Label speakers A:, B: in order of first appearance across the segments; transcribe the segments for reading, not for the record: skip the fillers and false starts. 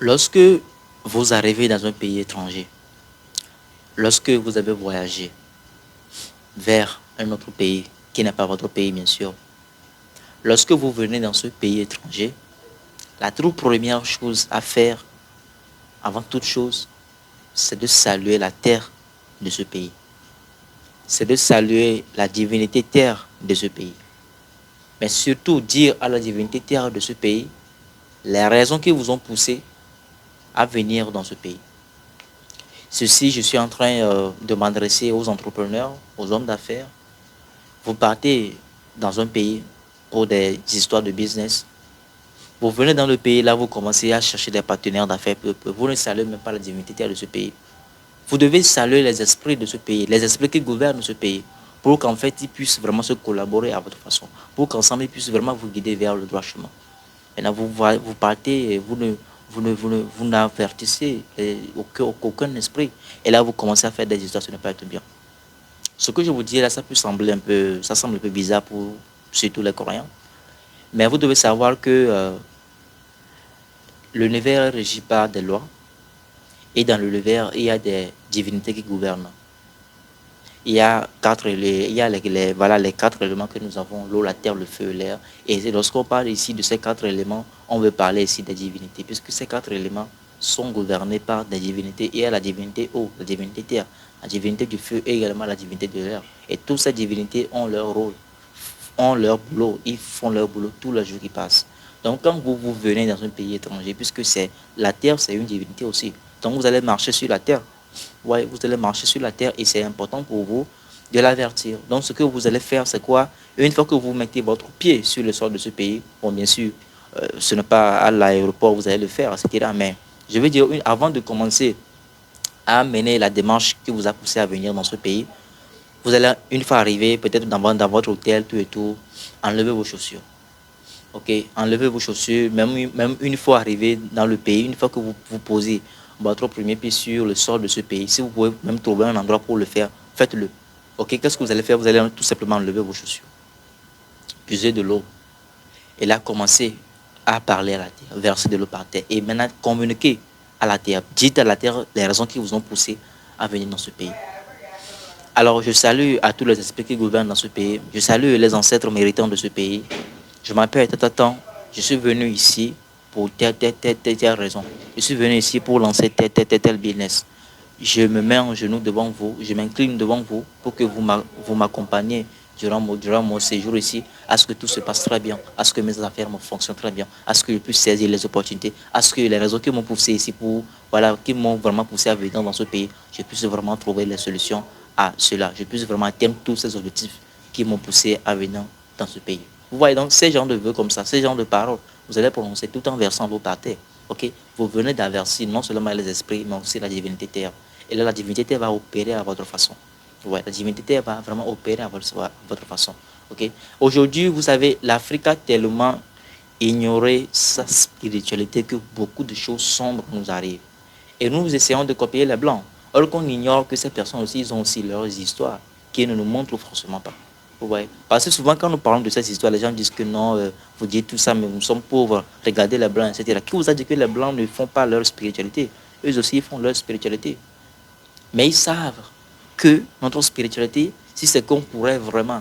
A: Lorsque vous arrivez dans un pays étranger, lorsque vous avez voyagé vers un autre pays qui n'est pas votre pays, bien sûr, lorsque vous venez dans ce pays étranger, la toute première chose à faire, avant toute chose, c'est de saluer la terre de ce pays. C'est de saluer la divinité terre de ce pays. Mais surtout dire à la divinité terre de ce pays les raisons qui vous ont poussé à venir dans ce pays. Ceci, je suis en train de m'adresser aux entrepreneurs, aux hommes d'affaires. Vous partez dans un pays pour des histoires de business. Vous venez dans le pays, là, vous commencez à chercher des partenaires d'affaires. Vous ne saluez même pas la divinité de ce pays. Vous devez saluer les esprits de ce pays, les esprits qui gouvernent ce pays, pour qu'en fait, ils puissent vraiment se collaborer à votre façon, pour qu'ensemble, ils puissent vraiment vous guider vers le droit chemin. Maintenant, vous partez, vous n'avertissez aucun esprit. Et là, vous commencez à faire des histoires, ce n'est pas être bien. Ce que je vous dis là, ça semble un peu bizarre pour surtout les Coréens. Mais vous devez savoir que l'univers est régi par des lois. Et dans l'univers, il y a des divinités qui gouvernent. Il y a voilà, les quatre éléments que nous avons, l'eau, la terre, le feu, l'air. Et lorsqu'on parle ici de ces quatre éléments, on veut parler ici des divinités, puisque ces quatre éléments sont gouvernés par des divinités. Il y a la divinité eau, la divinité terre, la divinité du feu et également la divinité de l'air. Et toutes ces divinités ont leur rôle, ont leur boulot, ils font leur boulot tous les jours qui passent. Donc quand vous venez dans un pays étranger, puisque c'est la terre, c'est une divinité aussi. Donc vous allez marcher sur la terre. Ouais, vous allez marcher sur la terre et c'est important pour vous de l'avertir. Donc ce que vous allez faire, c'est quoi? Une fois que vous mettez votre pied sur le sol de ce pays, bon bien sûr, ce n'est pas à l'aéroport vous allez le faire, etc. Mais je veux dire, avant de commencer à mener la démarche qui vous a poussé à venir dans ce pays, vous allez, une fois arrivé, peut-être dans votre hôtel, tout et tout, enlever vos chaussures. Ok, enlevez vos chaussures, même une fois arrivé dans le pays, une fois que vous posez votre premier pied sur le sol de ce pays, si vous pouvez même trouver un endroit pour le faire, faites-le. Ok, qu'est-ce que vous allez faire? Vous allez tout simplement enlever vos chaussures, puiser de l'eau, et là commencer à parler à la terre, verser de l'eau par terre, et maintenant communiquer à la terre. Dites à la terre les raisons qui vous ont poussé à venir dans ce pays. Alors, je salue à tous les esprits qui gouvernent dans ce pays. Je salue les ancêtres méritants de ce pays. Je m'appelle Tata. Je suis venu ici pour telle raison. Je suis venu ici pour lancer tel business. Je me mets en genoux devant vous, je m'incline devant vous pour que vous m'accompagniez durant mon séjour ici, à ce que tout se passe très bien, à ce que mes affaires fonctionnent très bien, à ce que je puisse saisir les opportunités, à ce que les raisons qui m'ont poussé ici voilà, qui m'ont vraiment poussé à venir dans ce pays, je puisse vraiment trouver les solutions à cela. Je puisse vraiment atteindre tous ces objectifs qui m'ont poussé à venir dans ce pays. Vous voyez donc ces genres de vœux comme ça, ces genres de paroles, vous allez prononcer tout en versant l'eau par terre. Ok, vous venez d'avertir non seulement les esprits, mais aussi la divinité terre. Et là, la divinité va opérer à votre façon. Ouais, la divinité va vraiment opérer à votre façon. Ok. Aujourd'hui, vous savez, l'Afrique a tellement ignoré sa spiritualité que beaucoup de choses sombres nous arrivent. Et nous essayons de copier les Blancs. Or qu'on ignore que ces personnes aussi, ils ont aussi leurs histoires qui ne nous montrent forcément pas. Vous voyez? Parce que souvent, quand nous parlons de ces histoires, les gens disent que non, vous dites tout ça, mais nous sommes pauvres. Regardez les Blancs, etc. Qui vous a dit que les Blancs ne font pas leur spiritualité? Eux aussi, ils font leur spiritualité. Mais ils savent que notre spiritualité, si c'est qu'on pourrait vraiment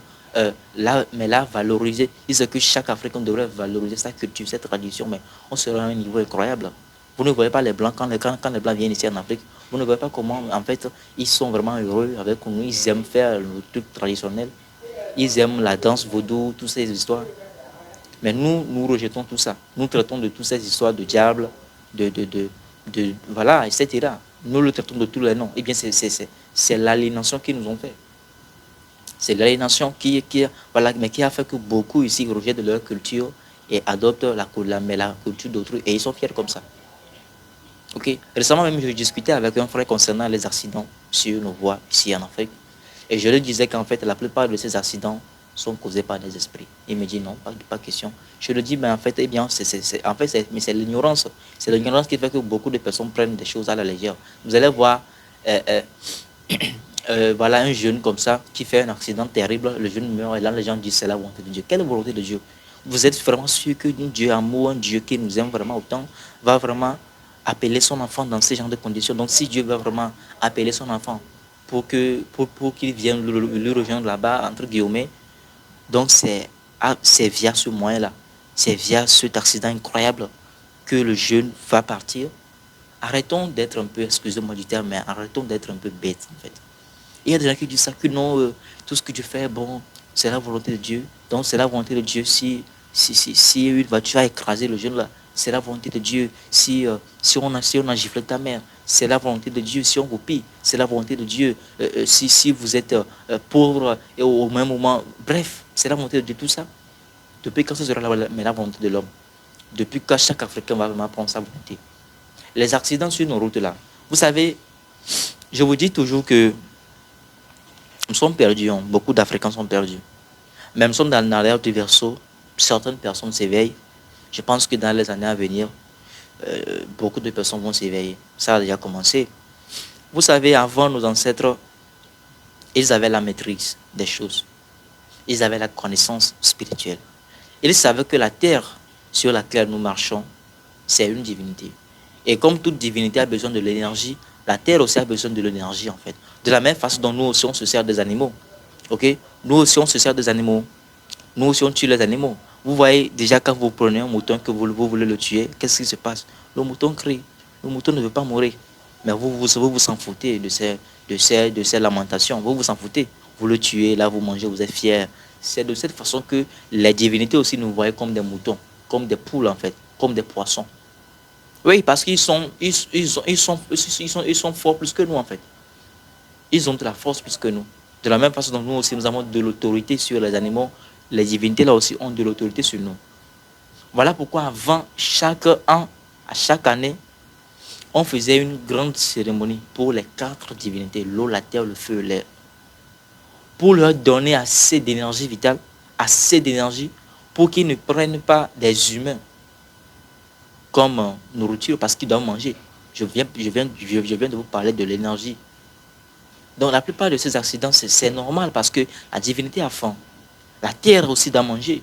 A: la valoriser, si c'est que chaque Africain devrait valoriser sa culture, sa tradition, mais on serait à un niveau incroyable. Vous ne voyez pas les Blancs, quand les Blancs viennent ici en Afrique, vous ne voyez pas comment, en fait, ils sont vraiment heureux avec nous, ils aiment faire le truc traditionnel, ils aiment la danse vaudou, toutes ces histoires. Mais nous rejetons tout ça. Nous traitons de toutes ces histoires de diable, voilà, etc. Nous le traitons de tous les noms. Eh bien, c'est l'aliénation qu'ils nous ont fait. C'est l'aliénation voilà, mais qui a fait que beaucoup ici rejettent leur culture et adoptent la culture d'autrui. Et ils sont fiers comme ça. Ok. Récemment même, je discutais avec un frère concernant les accidents sur nos voies ici en Afrique. Et je lui disais qu'en fait, la plupart de ces accidents sont causés par des esprits. Il me dit non, pas question. Je lui dis, mais en fait, eh bien, c'est l'ignorance. C'est l'ignorance qui fait que beaucoup de personnes prennent des choses à la légère. Vous allez voir, euh, euh, voilà un jeune comme ça qui fait un accident terrible, le jeune meurt et là les gens disent c'est la volonté de Dieu. Quelle volonté de Dieu? Vous êtes vraiment sûr que Dieu amour, un Dieu qui nous aime vraiment autant, va vraiment appeler son enfant dans ce genre de conditions. Donc, si Dieu veut vraiment appeler son enfant pour qu'il vienne le rejoindre là-bas, entre guillemets, donc c'est via ce moyen-là, c'est via cet accident incroyable que le jeune va partir. Arrêtons d'être un peu, excusez-moi du terme, mais arrêtons d'être un peu bêtes, en fait. Il y a des gens qui disent ça, que non, tout ce que tu fais, bon, c'est la volonté de Dieu. Donc, c'est la volonté de Dieu si une voiture a écrasé le jeune là, c'est la volonté de Dieu. Si on a giflé ta mère, c'est la volonté de Dieu. Si on vous pille, c'est la volonté de Dieu. Si vous êtes pauvre et au même moment, bref, c'est la volonté de Dieu, tout ça. Depuis quand ce sera la volonté de l'homme? Depuis quand chaque Africain va vraiment prendre sa volonté? Les accidents sur nos routes là, vous savez, je vous dis toujours que nous sommes perdus, hein. Beaucoup d'Africains sont perdus. Même sommes dans l'ère du verso, certaines personnes s'éveillent. Je pense que dans les années à venir, beaucoup de personnes vont s'éveiller. Ça a déjà commencé. Vous savez, avant, nos ancêtres, ils avaient la maîtrise des choses. Ils avaient la connaissance spirituelle. Ils savaient que la terre sur laquelle nous marchons, c'est une divinité. Et comme toute divinité a besoin de l'énergie, la terre aussi a besoin de l'énergie en fait. De la même façon dont nous aussi on se sert des animaux. Ok? Nous aussi on se sert des animaux. Nous aussi on tue les animaux. Vous voyez déjà quand vous prenez un mouton que vous voulez le tuer, qu'est-ce qui se passe? Le mouton crie. Le mouton ne veut pas mourir. Mais vous en foutez de ces lamentations. Vous vous en foutez. Vous le tuez, là vous mangez, vous êtes fiers. C'est de cette façon que les divinités aussi nous voient comme des moutons, comme des poules en fait, comme des poissons. Oui, parce ils sont forts plus que nous, en fait. Ils ont de la force plus que nous. De la même façon dont nous aussi, nous avons de l'autorité sur les animaux, les divinités, là aussi, ont de l'autorité sur nous. Voilà pourquoi avant, à chaque année, on faisait une grande cérémonie pour les 4 divinités, l'eau, la terre, le feu, l'air. Pour leur donner assez d'énergie vitale, assez d'énergie, pour qu'ils ne prennent pas des humains comme nourriture parce qu'ils doivent manger. Je viens de vous parler de l'énergie. Donc la plupart de ces accidents, c'est normal parce que la divinité a faim. La terre aussi doit manger.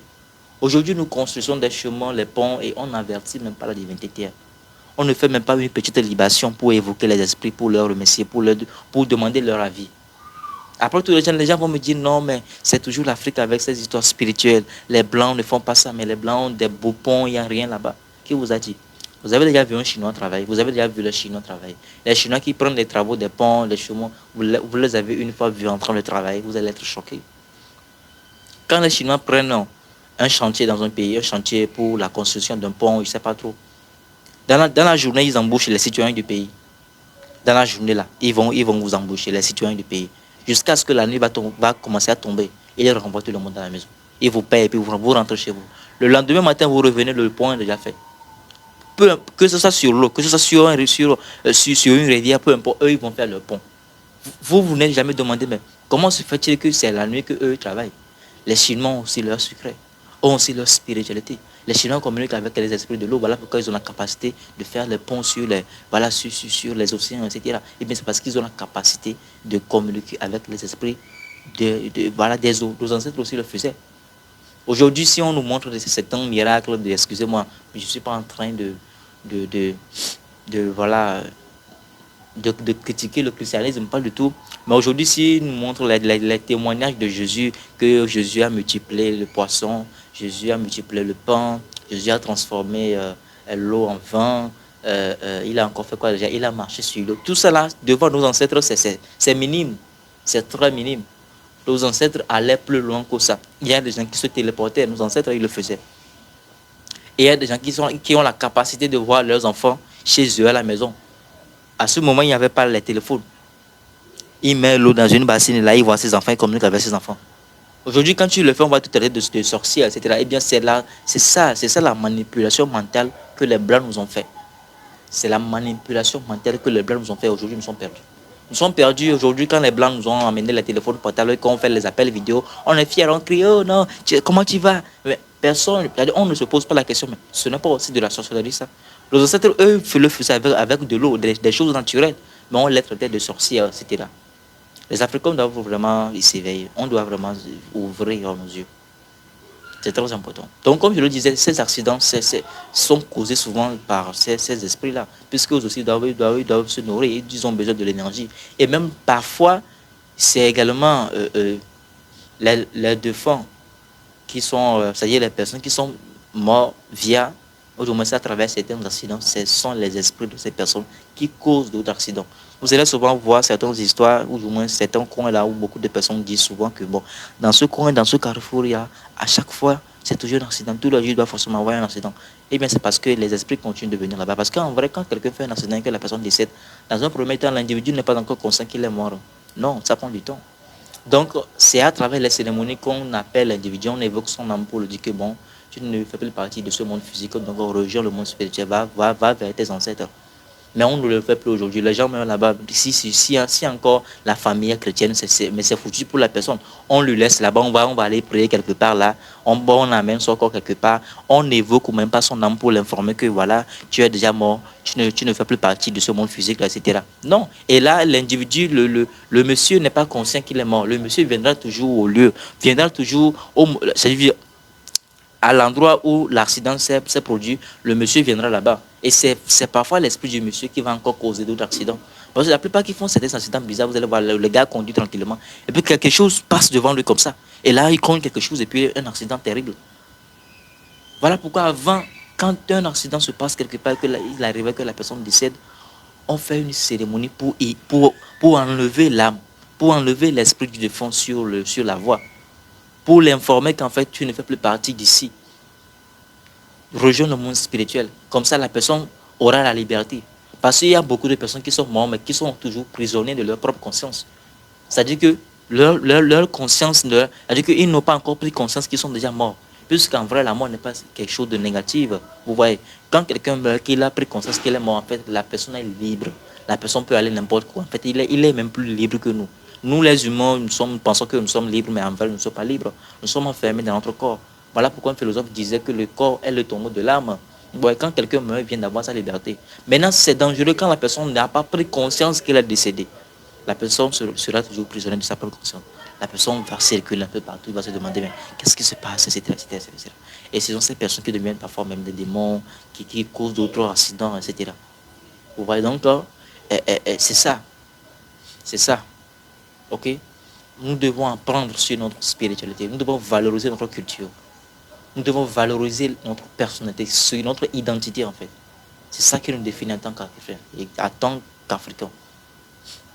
A: Aujourd'hui, nous construisons des chemins, les ponts et on n'avertit même pas la divinité terre. On ne fait même pas une petite libation pour évoquer les esprits, pour leur remercier, pour demander leur avis. Après tout, les gens vont me dire non, mais c'est toujours l'Afrique avec ses histoires spirituelles. Les Blancs ne font pas ça, mais les Blancs ont des beaux ponts, il n'y a rien là-bas. Qui vous a dit? Vous avez déjà vu un Chinois travailler, vous avez déjà vu les Chinois travailler. Les Chinois qui prennent les travaux des ponts, les chemins, vous les avez une fois vus en train de travailler, vous allez être choqués. Quand les Chinois prennent un chantier dans un pays, un chantier pour la construction d'un pont, je ne sais pas trop, dans la journée, ils embauchent les citoyens du pays. Dans la journée là, ils vont vous embaucher, les citoyens du pays. Jusqu'à ce que la nuit va commencer à tomber. Ils renvoient tout le monde à la maison. Ils vous payent et puis vous rentrez chez vous. Le lendemain matin, vous revenez, le pont est déjà fait. Que ce soit sur l'eau, que ce soit sur une rivière, peu importe, eux, ils vont faire leur pont. Vous n'êtes jamais demandé, mais comment se fait-il que c'est la nuit qu'eux travaillent? Les Chinois ont aussi leur secret, ont aussi leur spiritualité. Les Chinois communiquent avec les esprits de l'eau. Voilà pourquoi ils ont la capacité de faire les ponts sur les océans, etc. Et bien c'est parce qu'ils ont la capacité de communiquer avec les esprits des eaux. Nos ancêtres aussi le faisaient. Aujourd'hui, si on nous montre que c'est un miracle, excusez-moi, mais je ne suis pas en train de critiquer le christianisme, pas du tout. Mais aujourd'hui, si nous montrent les témoignages de Jésus, que Jésus a multiplié le poisson, Jésus a multiplié le pain, Jésus a transformé l'eau en vin, il a encore fait quoi déjà? Il a marché sur l'eau. Tout cela, devant nos ancêtres, c'est minime. C'est très minime. Nos ancêtres allaient plus loin que ça. Il y a des gens qui se téléportaient. Nos ancêtres, ils le faisaient. Et il y a des gens qui ont la capacité de voir leurs enfants chez eux à la maison. À ce moment, il n'y avait pas les téléphones. Il met l'eau dans une bassine, là, il voit ses enfants, il communique avec ses enfants. Aujourd'hui, quand tu le fais, on va te traiter de sorcier, etc. Eh bien, c'est ça la manipulation mentale que les Blancs nous ont fait. C'est la manipulation mentale que les Blancs nous ont fait. Aujourd'hui, nous sommes perdus. Nous sommes perdus aujourd'hui quand les Blancs nous ont amené les téléphones portables, quand on fait les appels vidéo. On est fiers, on crie, oh non, comment tu vas? Mais personne, on ne se pose pas la question, mais ce n'est pas aussi de la sorcellerie, ça. Les ancêtres, eux, le faisaient avec de l'eau, des choses naturelles, mais on les traitait de sorciers, etc. Les Africains doivent vraiment s'éveiller. On doit vraiment ouvrir nos yeux. C'est très important. Donc, comme je le disais, ces accidents sont causés souvent par ces esprits-là, puisque eux aussi doivent se nourrir, ils ont besoin de l'énergie. Et même parfois, c'est également les défunts qui sont, c'est-à-dire les personnes qui sont mortes via, ou du moins à travers certains accidents, ce sont les esprits de ces personnes qui causent d'autres accidents. Vous allez souvent voir certaines histoires, ou du moins certains coins là où beaucoup de personnes disent souvent que bon, dans ce coin, dans ce carrefour, il y a à chaque fois, c'est toujours un accident. Tout le jour, il doit forcément avoir un accident. Eh bien, c'est parce que les esprits continuent de venir là-bas. Parce qu'en vrai, quand quelqu'un fait un accident et que la personne décède, dans un premier temps, l'individu n'est pas encore conscient qu'il est mort. Non, ça prend du temps. Donc, c'est à travers les cérémonies qu'on appelle l'individu, on évoque son âme pour lui dire que bon, tu ne fais plus partie de ce monde physique, donc rejoins le monde spirituel, va vers tes ancêtres. Mais on ne le fait plus aujourd'hui. Les gens, même là-bas, si encore la famille est chrétienne, mais c'est foutu pour la personne. On le laisse là-bas, on va aller prier quelque part là, on amène son corps quelque part, on n'évoque même pas son âme pour l'informer que voilà, tu es déjà mort, tu ne fais plus partie de ce monde physique, là, etc. Non. Et là, l'individu, le monsieur n'est pas conscient qu'il est mort. Le monsieur viendra toujours au lieu, viendra toujours c'est-à-dire à l'endroit où l'accident s'est produit, le monsieur viendra là-bas. Et c'est parfois l'esprit du monsieur qui va encore causer d'autres accidents. Parce que la plupart qui font certains accidents bizarres, vous allez voir, le gars conduit tranquillement. Et puis quelque chose passe devant lui comme ça. Et là, il conduit quelque chose et puis un accident terrible. Voilà pourquoi avant, quand un accident se passe quelque part, il arrive que la personne décède, on fait une cérémonie pour enlever l'âme, pour enlever l'esprit du défunt sur la voie, pour l'informer qu'en fait, tu ne fais plus partie d'ici. Rejoindre le monde spirituel. Comme ça, la personne aura la liberté. Parce qu'il y a beaucoup de personnes qui sont mortes, mais qui sont toujours prisonniers de leur propre conscience. C'est-à-dire que leur conscience, c'est-à-dire qu'ils n'ont pas encore pris conscience qu'ils sont déjà morts. Puisqu'en vrai, la mort n'est pas quelque chose de négatif. Vous voyez, quand quelqu'un meurt, qu'il a pris conscience qu'il est mort, en fait, la personne est libre. La personne peut aller n'importe quoi. En fait, il est même plus libre que nous. Nous, les humains, nous pensons que nous sommes libres, mais en vrai, nous ne sommes pas libres. Nous sommes enfermés dans notre corps. Voilà pourquoi un philosophe disait que le corps est le tombeau de l'âme. Bon, quand quelqu'un meurt, il vient d'avoir sa liberté. Maintenant, c'est dangereux quand la personne n'a pas pris conscience qu'elle est décédée. La personne sera toujours prisonnière de sa propre conscience. La personne va circuler un peu partout, il va se demander mais qu'est-ce qui se passe, etc., etc., etc. Et ce sont ces personnes qui deviennent parfois même des démons, qui causent d'autres accidents, etc. Vous voyez donc, c'est ça. C'est ça. Ok? Nous devons apprendre sur notre spiritualité. Nous devons valoriser notre culture. Nous devons valoriser notre personnalité, sur notre identité en fait. C'est ça qui nous définit en tant qu'Africains et en tant qu'Africains.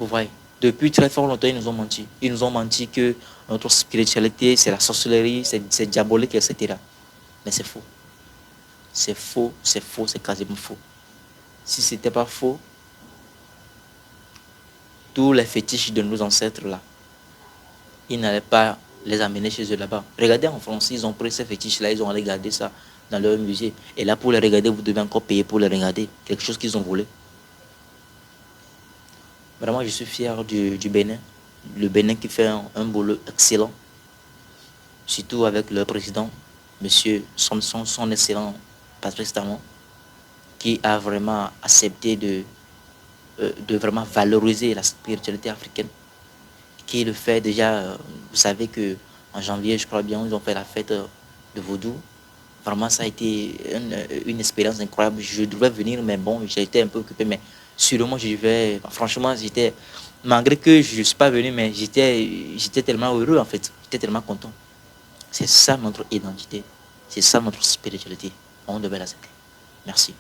A: Vous voyez, depuis très fort longtemps, ils nous ont menti. Ils nous ont menti que notre spiritualité, c'est la sorcellerie, c'est diabolique, etc. Mais c'est faux. C'est faux, c'est quasiment faux. Si ce n'était pas faux, tous les fétiches de nos ancêtres là, ils n'allaient pas les amener chez eux là-bas. Regardez en France, ils ont pris ces fétiches-là, ils ont allé garder ça dans leur musée. Et là, pour les regarder, vous devez encore payer pour les regarder. Quelque chose qu'ils ont volé. Vraiment, je suis fier du Bénin. Le Bénin qui fait un boulot excellent. Surtout avec le président, monsieur, son excellent Patrice Talon, qui a vraiment accepté de vraiment valoriser la spiritualité africaine. Qui le fait déjà, vous savez que en janvier, je crois bien, ils ont fait la fête de Vaudou. Vraiment, ça a été une expérience incroyable. Je devais venir, mais bon, j'ai été un peu occupé. Mais sûrement, je vais. Franchement, malgré que je ne suis pas venu, mais j'étais tellement heureux en fait. J'étais tellement content. C'est ça notre identité. C'est ça notre spiritualité. On devait l'accepter. Merci.